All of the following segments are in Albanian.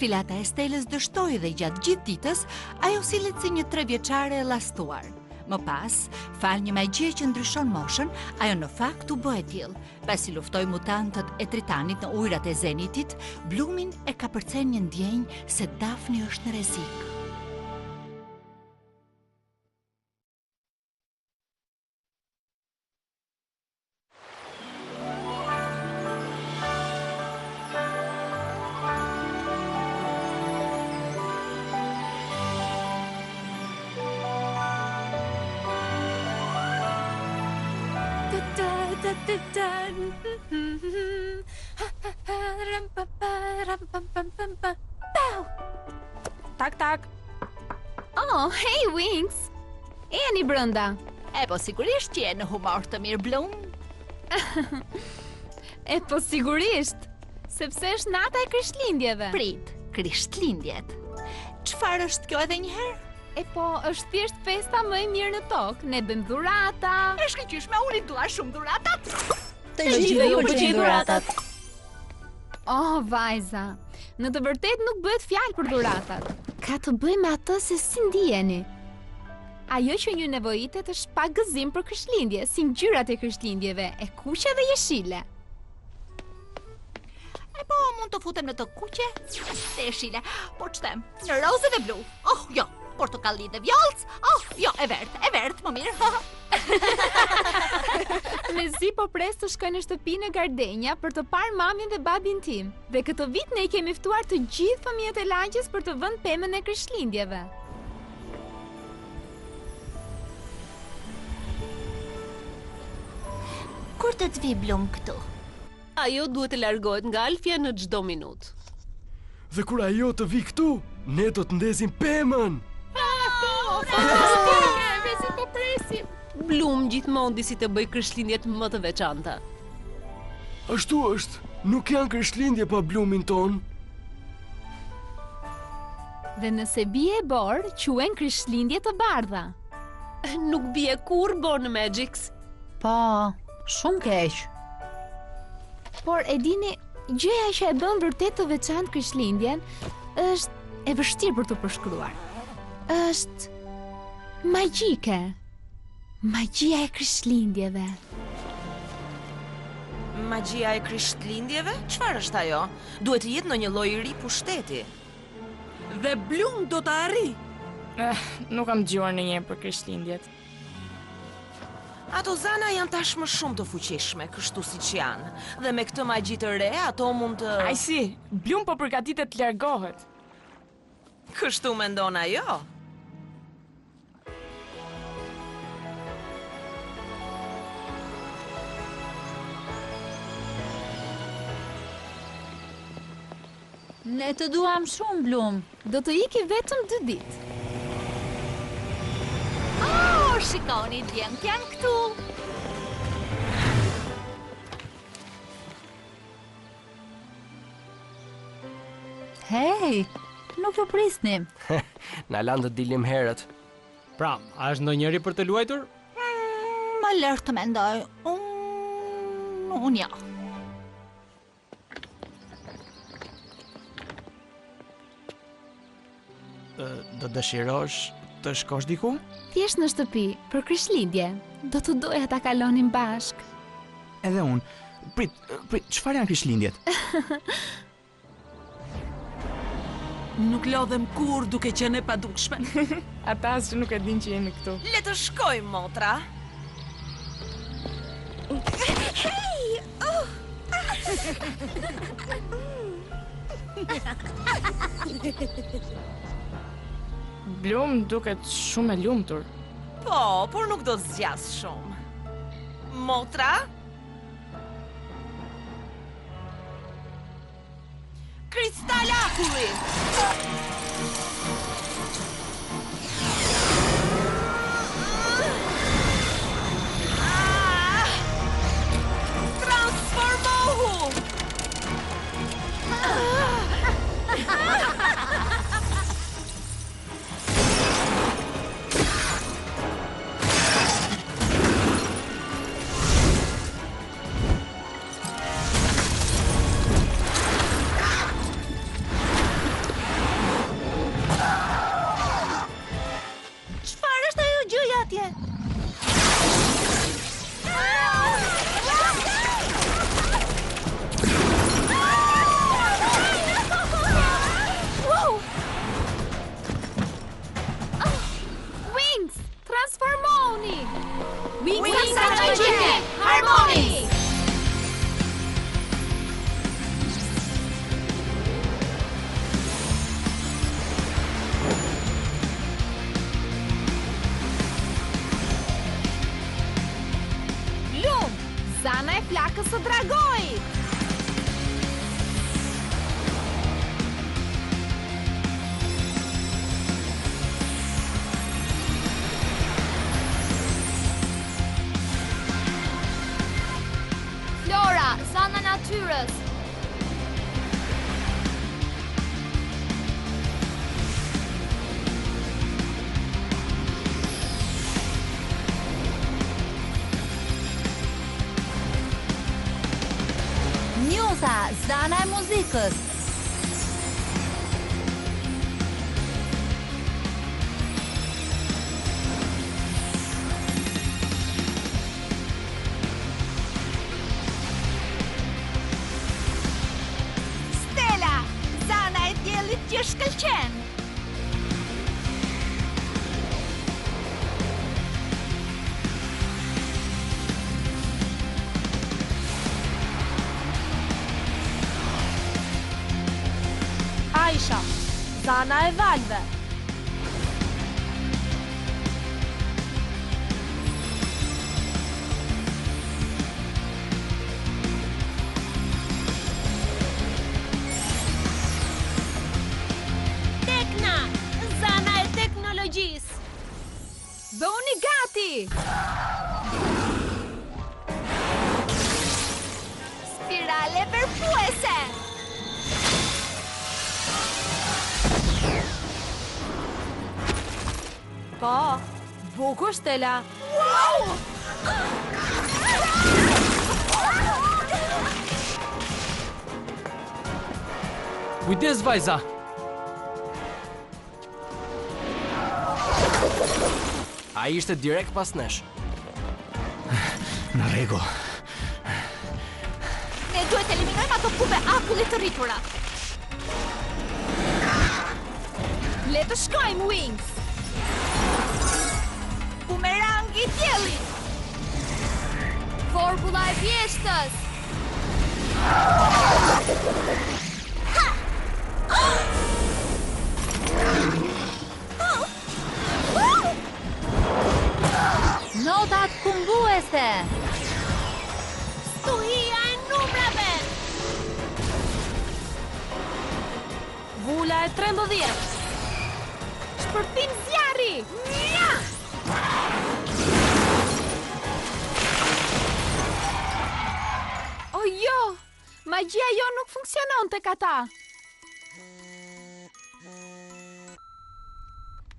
Sfilata e Stelës dështoi dhe gjatë gjithë ditës, ajo sillet si një 3 vjeçare e llastuar. Më pas, fal një magji që ndryshon moshën, ajo në fakt u bë e tillë. Pasi luftoi mutantët e Tritanit në ujërat e Zenitit, Blumin e ka përcen një ndjenjë se Daphne është në rrezik. Tak, tak. Oh, hey, Winx! E jeni brënda? E po sigurisht që je në humor të mirë, Blum. E po sigurisht, sepse është nata e Krishtlindjeve. Prit, Krishtlindjet. Çfarë është kjo edhe një herë? E po, është thjesht festa më e mirë në tokë. Ne bëjmë dhurata. E shkëlqyeshme, unë dua shumë dhuratat. Të gjithë ju pëlqejnë dhuratat. Oh, vajza, në të vërtet nuk bëhet fjalë për dhuratat. Ka të bëjë me atë se si ndiheni. Ajo që ju nevojitet është pak gëzim për Krishtlindje, si ngjyrat e Krishtlindjeve, e kuqe dhe jeshile. E po, mund të futem në të kuqe dhe jeshile, po ç'tem, në rozë dhe blu. Oh, jo, portokalli dhe vjollc. Oh, jo, e verdh, më mirë. Mezi po pres të shkoj në shtëpinë e Gardenja për të parë mamin dhe babin tim. Dhe këtë vit ne I kemi ftuar të gjithë fëmijët e lagjes për të vënë pemën e Krishtlindjeve. Kur të vi Blum këtu? Ajo duhet të largohet nga Alfia në çdo minutë. Dhe kur ajo të vi këtu, ne do të ndezim pemën. Mezi po presim. Blum gjithmonë disi të bëj Krishtlindjet më të veçanta. Ashtu është, nuk janë Krishtlindje pa Blumin ton. Dhe nëse bie e borë, quhen Krishtlindje të bardha. Nuk bie kur Born Magics. Po, shumë keq. Por e dini, gjëja që e bën vërtet të veçantë Krishtlindjen është e vështirë për të përshkruar. Është magjike. Magjia e Krishtlindjeve. Magjia e Krishtlindjeve? Çfarë është ajo? Duhet të jetë në një lloj I ri pushteti. Dhe Blum do të arri. Nuk kam dëgjuar ndonjëherë për Krishtlindjet. Ato zana janë tashmë shumë të fuqishme, kështu siç janë. Dhe me këtë magji të re, ato mund të... Ai si, Blum po përgatitet të largohet. Kështu mendon ajo? Ne të duam shumë, Blum. Do të iki vetëm 2 ditë. Oh, shikoni, djemtë janë këtu. Hej, nuk ju prisnim. Na lanë të dilim herët. Pra, a është ndonjëri për të luajtur? Më lërë të mendoj. Unë ja. Do dëshirosh të shkosh diku? Thjesht në shtëpi, për Krishtlindje. Do të doja ta kalonim bashk. Edhe unë. Prit, çfarë janë Krishtlindjet? Nuk lodhem kur duke qenë e padukshme. Ata as që nuk e din që jemi këtu. Le të shkojmë, motra. Hej! Oh! Blum duket shumë e lumtur. Po, por nuk do të zgjas shumë. Motra? Kristalakulli! Transformohu! atje? Wings, transformoni! Wings sa magjike, harmoni! Zana e flakës së dragojit! Flora, zana natyrës! Njusa, zana e muzikës. Stella, zana e diellit që shkëlqen. Aisha, zana e valve. Tekna, zana e teknologjisë. Bëuni gati! Spirale përfuese! Po, bukur Stella. Wow! Kujdes vajza. Ai ishte direkt pas nesh. Në rregull. Ne duhet eliminojmë ato kupe akullit të rritura. Le të shkojmë, Wings! Bumerangi i diellit! Formula e vjeshtës. Notat kumbuese. Stuhia e numrave. Vula e 13. Shpërthim zjarri! Nja! O jo! Magjia jo nuk funksionon tek ata.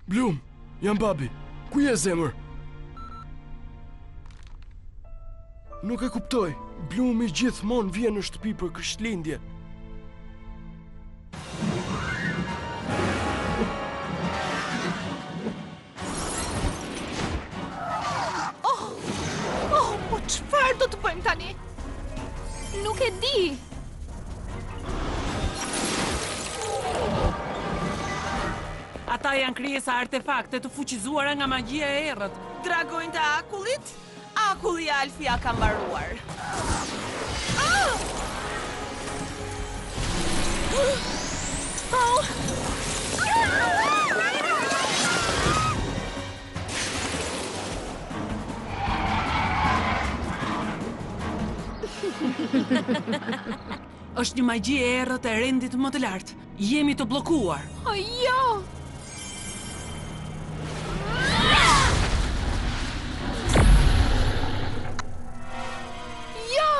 Bloom, jam babi. Ku je zemër? Nuk e kuptoj. Bloom i gjithmonë vjen në shtëpi për Krishtlindje. Po çfarë do të bëjmë tani? Nuk e di. Ata janë krijesa artefakte të fuqizuara nga magjia e errët. Dragojnë të akullit? Akulli Alfia ka mbaruar. Është një magji e errët e rendit më të lartë. Jemi të bllokuar. O jo! Jo!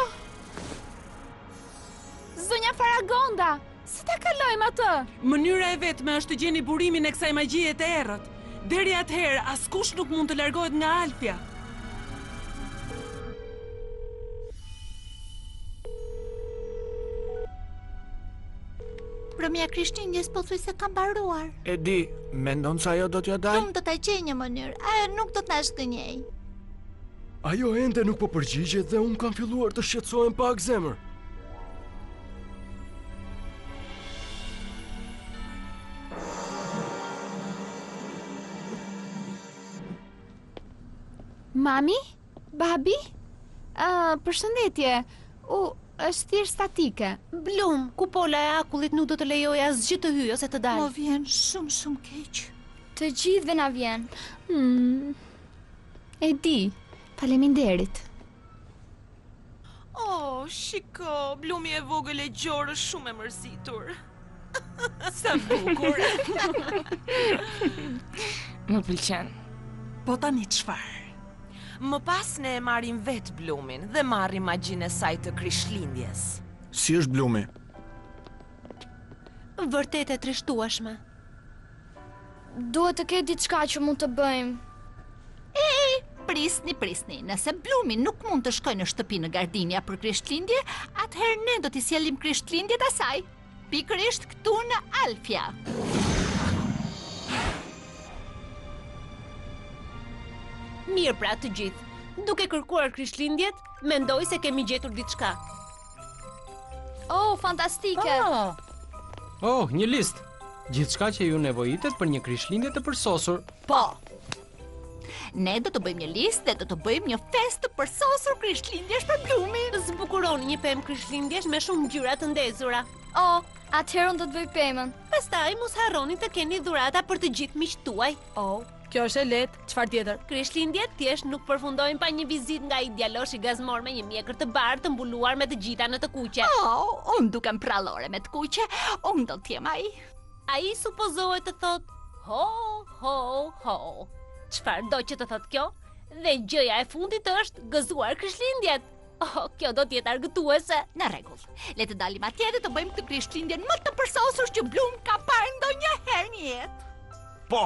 Zonja Faragonda, si ta kalojmë atë? Mënyra e vetme është të gjeni burimin e kësaj magjie të errët. Deri atëherë, askush nuk mund të largohet nga Alfia. mbrëmja Krishtlindjes pothuajse ka mbaruar. E di, mendon se ajo do t'ja dalë? Plum do ta gjej një mënyrë. Ajo nuk do të na shgënjej. Ajo ende nuk po përgjigjet dhe unë kam filluar të shqetësohem pak zemër. Mami? Babi? Përshëndetje. Është thjesht statike. Blum, kupola e akullit nuk do të lejoj asgjë të hyjë ose të dalë. Mo vjen shumë keq. Të gjithëve na vjen. E di. Faleminderit. Oh, shiko, Blumi e vogël e gjorë shumë e mërzitur. Sa bukur. Më pëlqen. Po tani çfarë? Më pas ne e marrim vetë Blumin dhe marrim magjinë e saj të Krishtlindjes. Si është Blumi? Vërtet e trishtueshme. Duhet të ketë diçka që mund të bëjmë. Prisni. Nëse Blumi nuk mund të shkojë në shtëpi në Gardinja për Krishtlindje, atëherë ne do t'i sjellim Krishtlindjet asaj. Pikërisht këtu në Alfja. Mirë pra të gjithë. Duke kërkuar Krishtlindjet, mendoj se kemi gjetur diçka. Oh, fantastike! Oh, një listë. Gjithçka që ju nevojitet për një Krishtlindje të përsosur. Po. Ne do të bëjmë një listë dhe do të bëjmë një festë të përsosur Krishtlindjesh për Blumin. Zbukuroni një pemë Krishtlindjesh me shumë ngjyra të ndezura. Oh, atëherë do të bëj pemën. Pastaj mos harroni të keni dhurata për të gjithë miqtë tuaj. Oh, kjo është e lehtë. Çfarë tjetër? Krishtlindjet thjesht nuk përfundojnë pa një vizitë nga i djaloshi gazmor me një mjekër të bardhë të mbuluar me të gjitha në të kuqe. Oh, unë dukem prallore me të kuqe, unë do t'jem ai. Ai supozohet të thot ho, ho, ho. Çfarë do që të thot kjo? Dhe gjëja e fundit është gëzuar Krishtlindjet. Oh, kjo do t'jetë argëtuese. Në rregull. Le të dalim atje dhe të bëjmë këtë Krishtlindjen më të përsosur që Blum ka parë ndonjëherë në jetë. Po,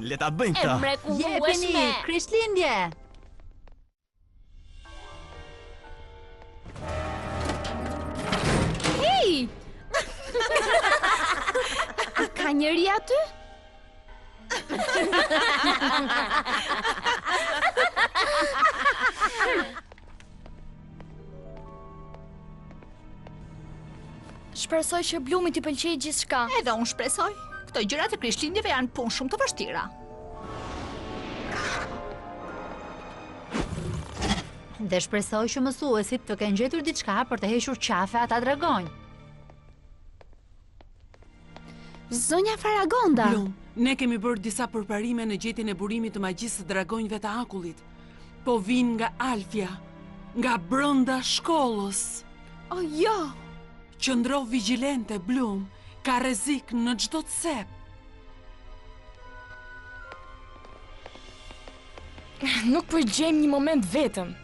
le ta bëjmë E këtë. mrekullueshme. Krishtlindje! Hey! Ka njëri aty? Shpresoj që Blumi t'i pëlqejë gjithçka. Edhe unë shpresoj. Këto gjërat e Krishtlindjeve janë punë shumë të vështira. Dhe shpresoj që mësuesit të kenë gjetur diçka për të hequr qafe ata dragonj. Zonja Faragonda. Blum, ne kemi bërë disa përparime në gjetjen e burimit të magjisë së dragonjve të akullit. Po vinë nga Alfja, nga brenda shkollës. Oh, jo! Qëndro vigjilente, Blum, ka rrezik në çdo cep. Nuk po gjejmë një moment vetëm.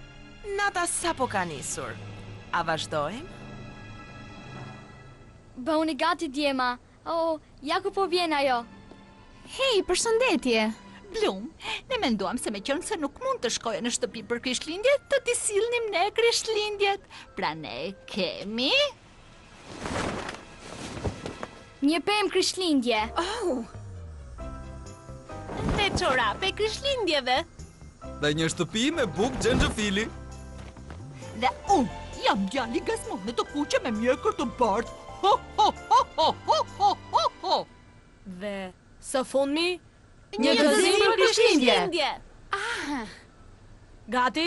Nata sapo ka nisur. A vazhdojmë? Bëuni gati djema. Oh, ja ku po vjen ajo. Hej, përshëndetje. Blum, ne menduam se me qenë se nuk mund të shkojë në shtëpi për Krishtlindjet, të t'i sillnim ne Krishtlindjet. Pra ne kemi Një pemë Krishtlindje. Oh, Dhe çorape Krishtlindjeve. Dhe një shtëpi me bukë xhenxhefili. dhe unë jam djali gazmor në të kuqe me mjekër të bardhë. Ho, ho, ho, ho, ho, ho, ho, ho. Dhe së fundmi, Një gëzim për Krishtlindje. gati?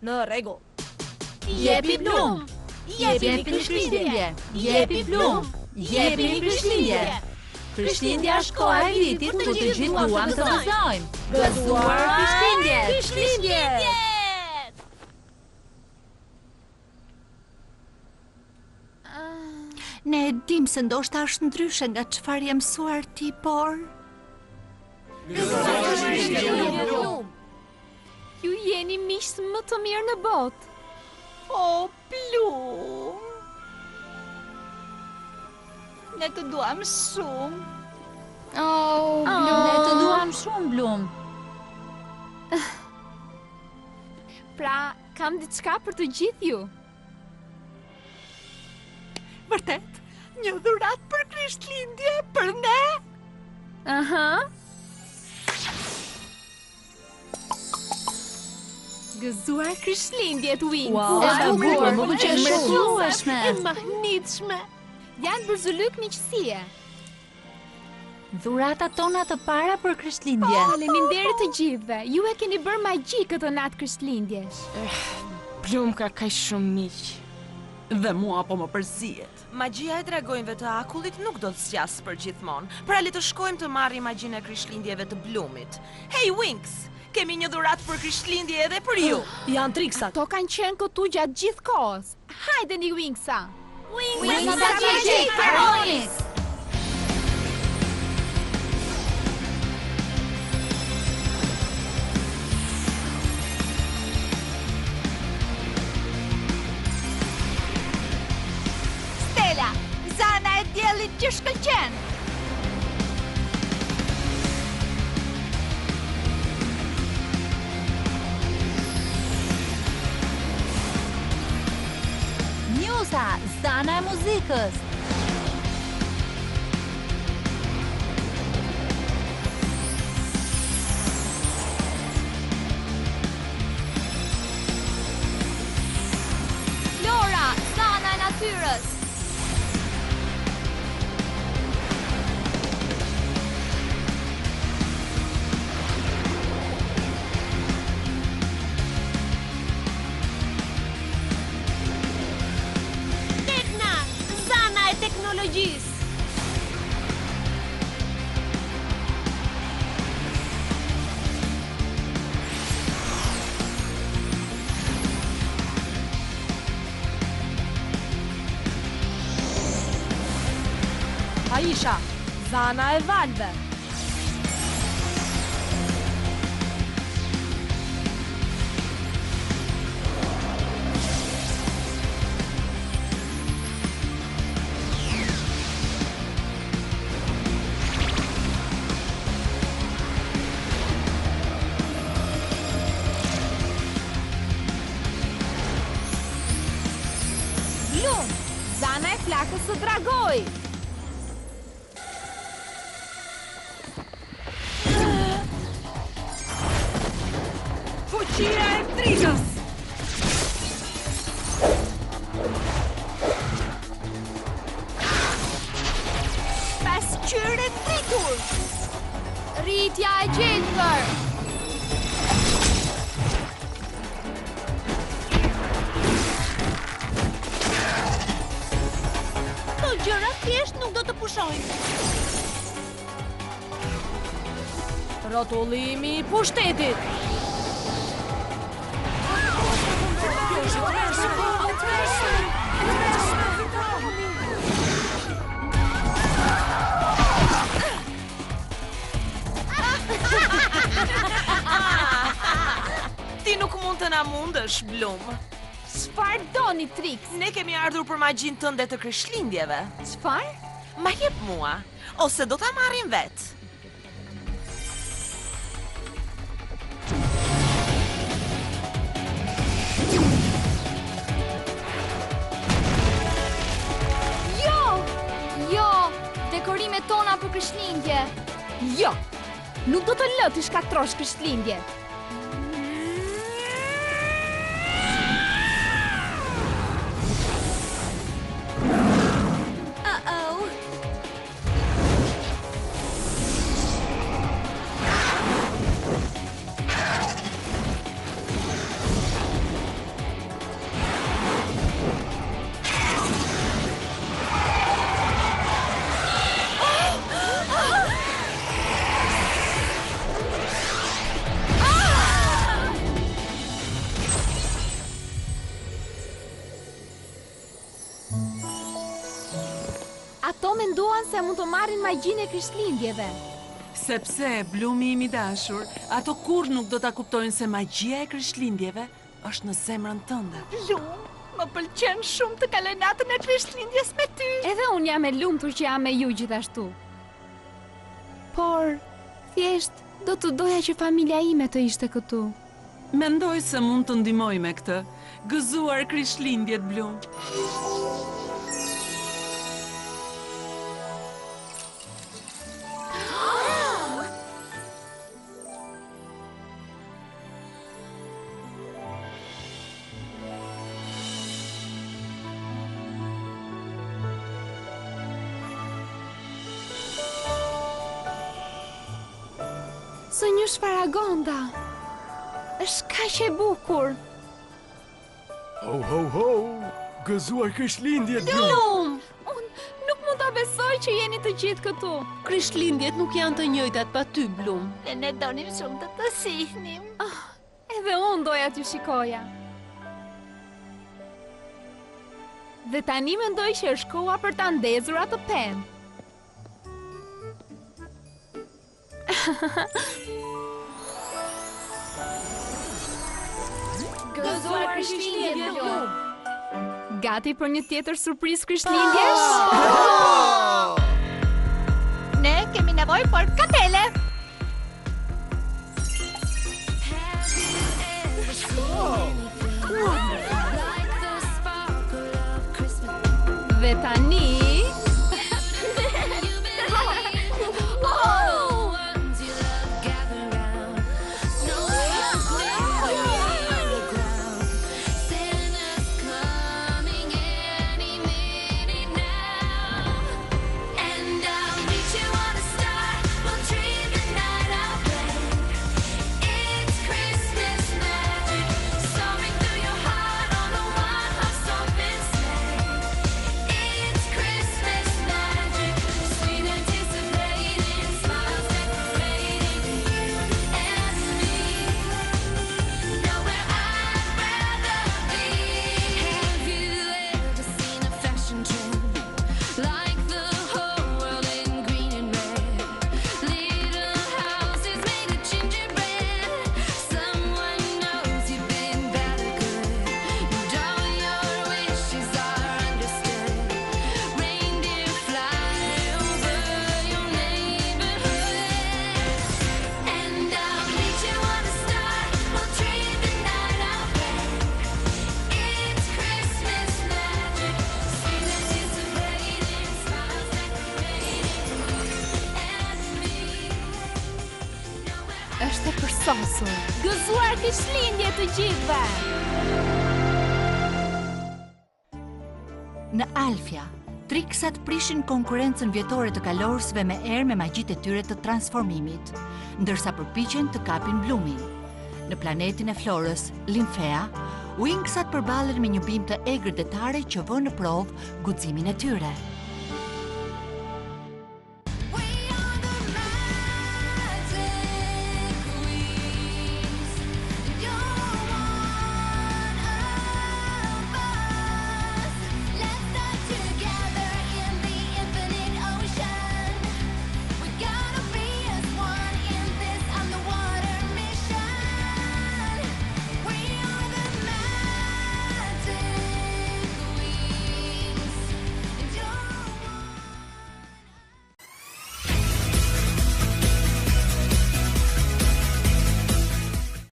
Në rregull. Jepi Blum. Jepi Krishtlindje. Jepi Blum. Jepi Krishtlindje. Krishtlindja është koha e vitit ku të gjithë duam të gëzojmë. Gëzuar Krishtlindje. Krishtlindje. Ne e dim se ndoshta është ndryshe nga çfarë je mësuar ti, por Ju jeni miqës më të mirë në botë. O, Blum. Ne të duam shumë. Oh, Ne të duam shumë, Blum. Pra, kam diçka për të gjithë ju. Vërtet, Një dhuratë për Krishtlindje për ne? Aha. Gëzuar Krishtlindjet, Wings. Wow, sa bukur, më pëlqen shumë. E mahnitshme. Janë bërzuluk miqësie. Dhuratat tona të para për Krishtlindje. Faleminderit të gjithëve. Ju e keni bërë magji këtë natë Krishtlindjesh. Blum ka kaq shumë miq. Dhe mua po më përzihet. Magjia e dragojnëve të akullit nuk do të sjas për gjithmonë. Pra le të shkojmë të marrim magjinë e Krishtlindjeve të Blumit. Hey Winks, kemi një dhuratë për Krishtlindje edhe për ju. Janë triksat. Ato kanë qenë këtu gjatë gjithë kohës. Hajdeni Wingsa. Wings sa gjej për Wings. Stella, zana e diellit që shkëlqen. Njusa, zana e muzikës. Flora, zana e natyrës. Tekna, zana e teknologjisë. Aisha, zana e valve. Blum, zana e flakës së dragojit. Fuqia e trigës. Pasqyrë tritur. Rritja e gjelbër. Këto gjëra thjesht nuk do të pushojnë. Rrotullimi i pushtetit. Ti nuk mund të na mundësh, Blum. Çfarë doni Trix? Ne kemi ardhur për magjinë tënde të Krishtlindjeve. Çfarë? Ma jep mua, ose do ta marrim vetë. Jo, dekorimet tona për Krishtlindje. Jo. Nuk do të lë të shkaktrosh Krishtlindjet. Ato menduan se mund të marrin magjinë e Krishtlindjeve. Sepse, Blumi im i dashur, ato kur nuk do ta kuptojnë se magjia e Krishtlindjeve është në zemrën tënde. Blum, më pëlqen shumë të kaloj natën e Krishtlindjes me ty. Edhe unë jam e lumtur që jam me ju gjithashtu. Por, thjesht, do të doja që familja ime të ishte këtu. Mendoj se mund të ndihmoj me këtë. Gëzuar Krishtlindjet, Blum. Së një Shfaragonda. Është kaq e bukur. Ho, ho, ho! Gëzuar Krishtlindjet, Blum! Blum! Unë nuk mund ta besoj që jeni të gjithë këtu. Krishtlindjet nuk janë të njëjtat pa ty, Blum. Ne donim shumë të shihnim. Edhe unë doja t'ju shikoja. Dhe tani mendoj që është koha për ta ndezur atë penë. Gëzuar Krishtlindje, Blum. Gati për një tjetër surprizë Krishtlindjesh? Ne kemi nevojë për katele. Dhe tani... Është e përsosur. Gëzuar Krishtlindje të gjithëve! Në Alfia, Trixat prishin konkurrencën vjetore të kalorsëve me erë me magjitë e tyre të transformimit, ndërsa përpiqen të kapin Blumin. Në planetin e Florës, Lymphea, Winxat përballen me një bimë të egër detare që vë në provë guximin e tyre.